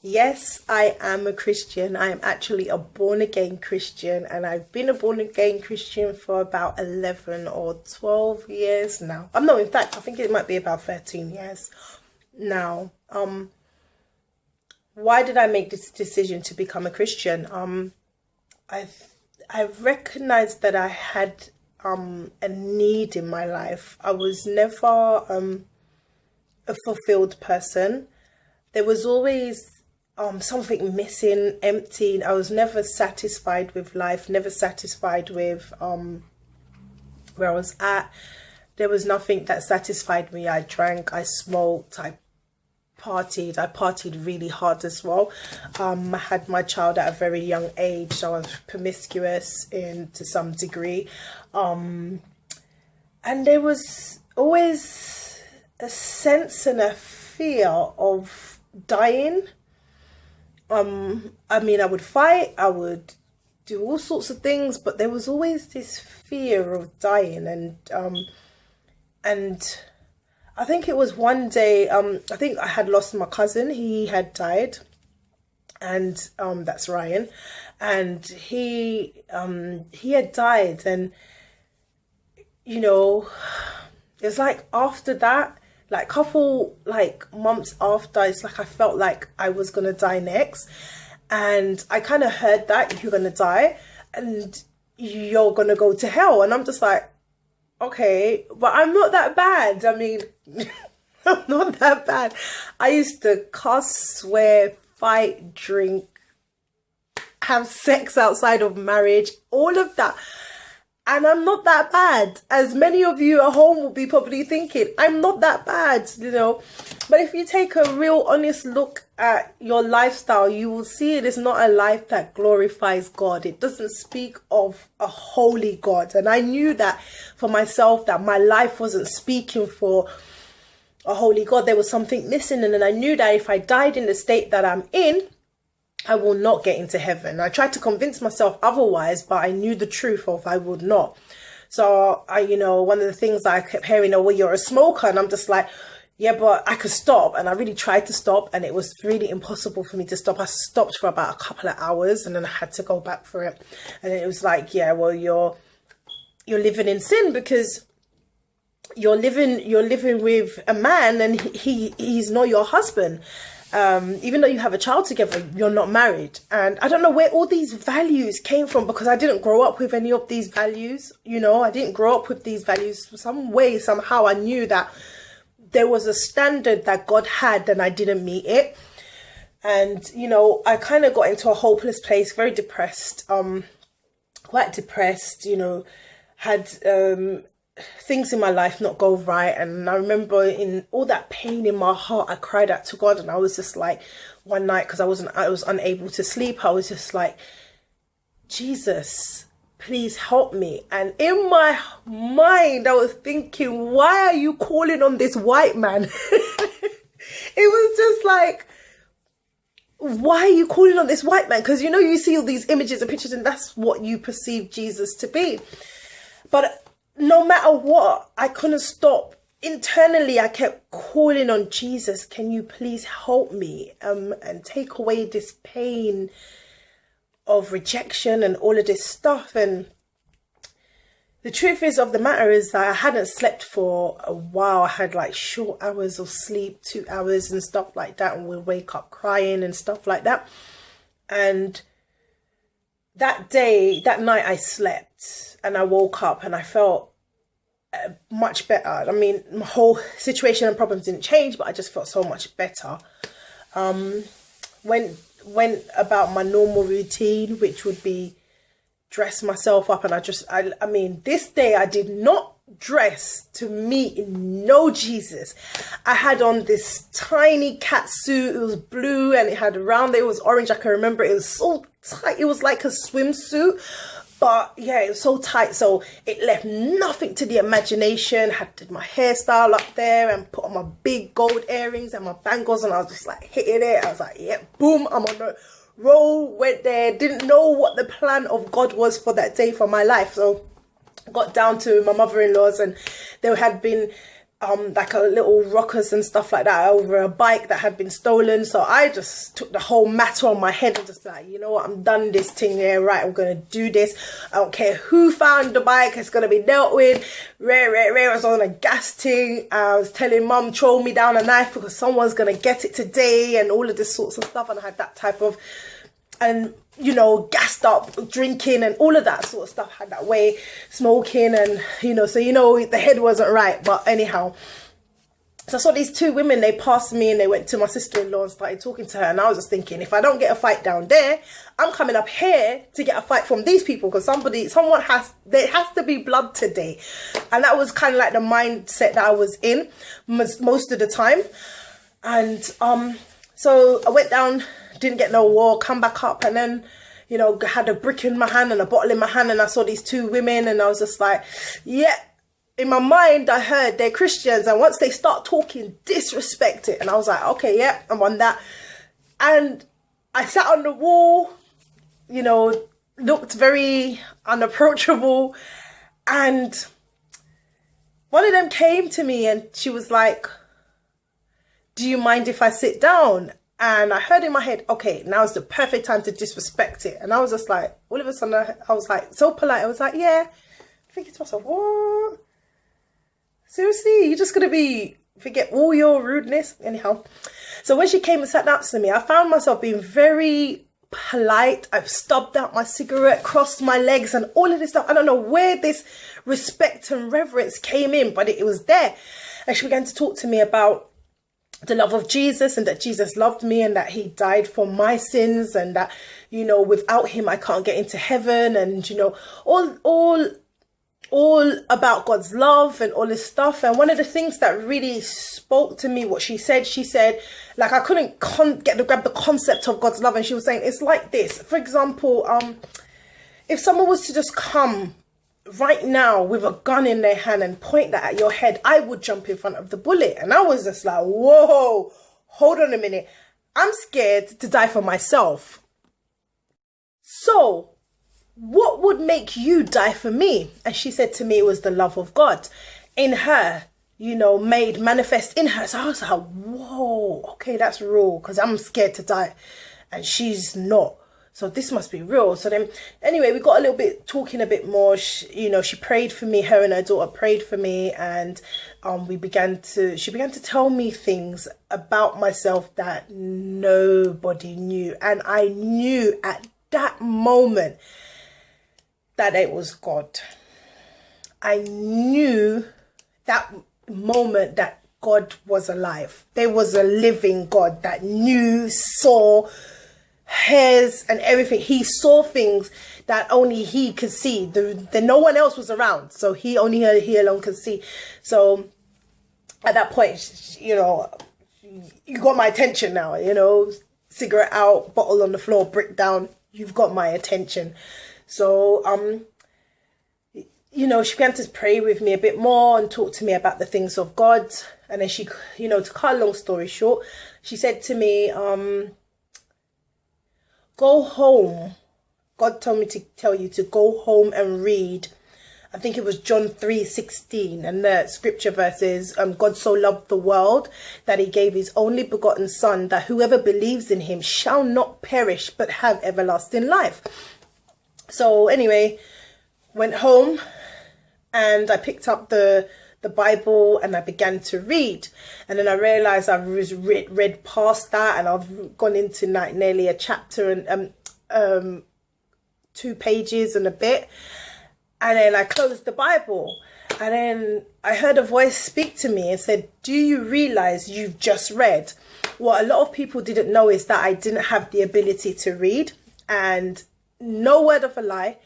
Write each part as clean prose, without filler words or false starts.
Yes, I am a Christian. I am actually a born again Christian, and I've been a born again Christian for about 11 or 12 years now. No, in fact, I think it might be about 13 years now. Why did I make this decision to become a Christian? I've recognized that I had a need in my life. I was never a fulfilled person. There was always something missing, empty. I was never satisfied with life, never satisfied with where I was at. There was nothing that satisfied me. I drank, I smoked, I partied really hard as well. I had my child at a very young age, so I was promiscuous to some degree. And there was always a sense and a fear of dying. I mean, I would fight, I would do all sorts of things, but there was always this fear of dying. And I think it was one day, I think I had lost my cousin. He had died, and that's Ryan, and he had died, and you know, it's like after that, like couple months after, it's like I felt like I was gonna die next. And I kind of heard that you're gonna die and you're gonna go to hell, and I'm just like, okay, but I'm not that bad. I mean, I'm not that bad. I used to cuss, swear, fight, drink, have sex outside of marriage, all of that. And I'm not that bad, as many of you at home will be probably thinking. I'm not that bad, you know. But if you take a real honest look at your lifestyle, you will see it is not a life that glorifies God. It doesn't speak of a holy God. And I knew that for myself, that my life wasn't speaking for a holy God. There was something missing. And then I knew that if I died in the state that I'm in, I will not get into heaven. I tried to convince myself otherwise, but I knew the truth of I would not. So one of the things that I kept hearing, oh, well, you're a smoker. And I'm just like, yeah, but I could stop. And I really tried to stop, and it was really impossible for me to stop. I stopped for about a couple of hours, and then I had to go back for it. And it was like, yeah, well, you're living in sin, because you're living with a man, and he's not your husband. Even though you have a child together, you're not married. And I don't know where all these values came from, because I didn't grow up with any of these values. I didn't grow up with these values. Some way, somehow, I knew that there was a standard that God had, and I didn't meet it. And, I kind of got into a hopeless place, very depressed, quite depressed, had things in my life not go right. And I remember in all that pain in my heart, I cried out to God, and I was just like, one night, because I was unable to sleep, I was just like, Jesus, please help me. And in my mind, I was thinking, why are you calling on this white man? It was just like, why are you calling on this white man? Because you see all these images and pictures, and that's what you perceive Jesus to be. But no matter what, I couldn't stop. Internally, I kept calling on Jesus. Can you please help me and take away this pain of rejection and all of this stuff? And the truth of the matter is that I hadn't slept for a while. I had like short hours of sleep, 2 hours and stuff like that, and would wake up crying and stuff like that. And that night I slept, and I woke up and I felt much better. I mean, my whole situation and problems didn't change, but I just felt so much better. Went about my normal routine, which would be dress myself up. And I mean, this day I did not dress to meet no Jesus. I had on this tiny cat suit. It was blue, and it had around it was orange. I can remember it was so tight. It was like a swimsuit. But yeah, it was so tight, so it left nothing to the imagination. Did my hairstyle up there and put on my big gold earrings and my bangles, and I was just like hitting it. I was like, yeah, boom, I'm on the roll. Went there, didn't know what the plan of God was for that day for my life. So I got down to my mother-in-law's, and there had been like a little rockers and stuff like that over a bike that had been stolen. So I just took the whole matter on my head and just like, you know what, I'm done this thing here, right? I'm gonna do this. I don't care who found the bike, it's gonna be dealt with. I was on a gas thing. I was telling mum, throw me down a knife because someone's gonna get it today, and all of this sorts of stuff. And I had that type of, and you know, gassed up, drinking and all of that sort of stuff, had that way, smoking, and you know, so you know, the head wasn't right. But anyhow, so I saw these two women, they passed me and they went to my sister-in-law and started talking to her, and I was just thinking, if I don't get a fight down there, I'm coming up here to get a fight from these people, because there has to be blood today. And that was kind of like the mindset that I was in most of the time. And so I went down, didn't get no war, come back up, and then, you know, had a brick in my hand and a bottle in my hand, and I saw these two women, and I was just like, yeah, in my mind I heard they're Christians, and once they start talking, disrespect it. And I was like, okay, yeah, I'm on that. And I sat on the wall, you know, looked very unapproachable, and one of them came to me and she was like, do you mind if I sit down? And I heard in my head, okay, now's the perfect time to disrespect it. And I was just like, all of a sudden, I was like, so polite. I was like, yeah. Thinking to myself, what? Seriously? You're just going to forget all your rudeness? Anyhow. So when she came and sat down to me, I found myself being very polite. I've stubbed out my cigarette, crossed my legs, and all of this stuff. I don't know where this respect and reverence came in, but it was there. And she began to talk to me about the love of Jesus, and that Jesus loved me, and that he died for my sins, and that, you know, without him I can't get into heaven, and you know, all about God's love and all this stuff. And one of the things that really spoke to me, what she said, like, I couldn't grab the concept of God's love, and she was saying it's like this. For example, if someone was to just come right now with a gun in their hand and point that at your head, I would jump in front of the bullet. And I was just like, whoa, hold on a minute. I'm scared to die for myself. So what would make you die for me? And she said to me, it was the love of God in her, you know, made manifest in her. So I was like, whoa, okay, that's real, because I'm scared to die and she's not. So this must be real. So then, anyway, we got a little bit talking a bit more. You know, she prayed for me. Her and her daughter prayed for me, and she began to tell me things about myself that nobody knew, and I knew at that moment that it was God. I knew that moment that God was alive. There was a living God that knew, saw, hairs and everything. He saw things that only he could see. No one else was around, so he alone could see. So at that point, you know, you got my attention now. You know, cigarette out, bottle on the floor, brick down. You've got my attention. So you know, she began to pray with me a bit more and talk to me about the things of God. And then she, you know, to cut a long story short, she said to me, go home. God told me to tell you to go home and read. I think it was John 3:16, and the scripture verse is, God so loved the world that he gave his only begotten son, that whoever believes in him shall not perish but have everlasting life. So anyway, went home and I picked up the Bible and I began to read, and then I realized I was read past that, and I've gone into like nearly a chapter and 2 pages and a bit, and then I closed the Bible, and then I heard a voice speak to me and said, do you realize you've just read? What a lot of people didn't know is that I didn't have the ability to read, and no word of a lie,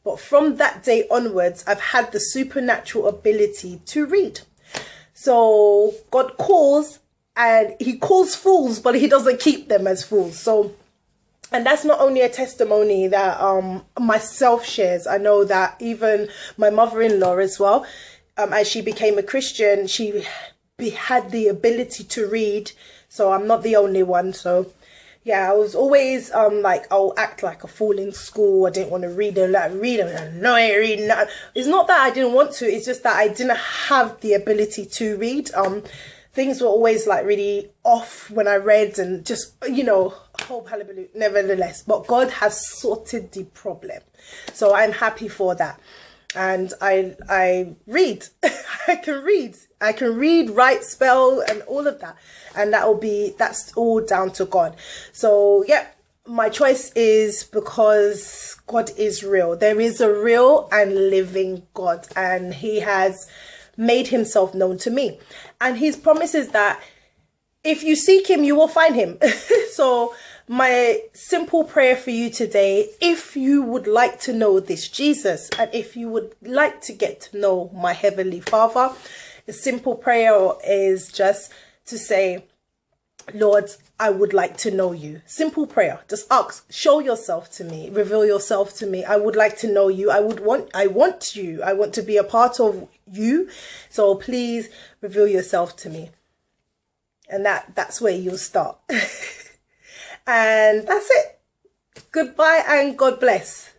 but from that day onwards, I've had the supernatural ability to read. So God calls, and he calls fools, but he doesn't keep them as fools. So, and that's not only a testimony that myself shares. I know that even my mother-in-law as well, as she became a Christian, she had the ability to read. So I'm not the only one. So, Yeah, I was always like, I'll act like a fool in school. I didn't want to read a lot, no, I read not. It's not that I didn't want to, it's just that I didn't have the ability to read. Things were always like really off when I read, and just, hope hallelujah nevertheless. But God has sorted the problem. So I'm happy for that. And I read. I can read, write, spell, and all of that. And that's all down to God. So yeah, my choice is because God is real. There is a real and living God, and he has made himself known to me. And his promise is that if you seek him, you will find him. So my simple prayer for you today, if you would like to know this Jesus, and if you would like to get to know my Heavenly Father, the simple prayer is just to say, Lord, I would like to know you. Simple prayer. Just ask, show yourself to me, reveal yourself to me. I would like to know you. I want you. I want to be a part of you. So please reveal yourself to me. And that's where you'll start. And that's it. Goodbye and God bless.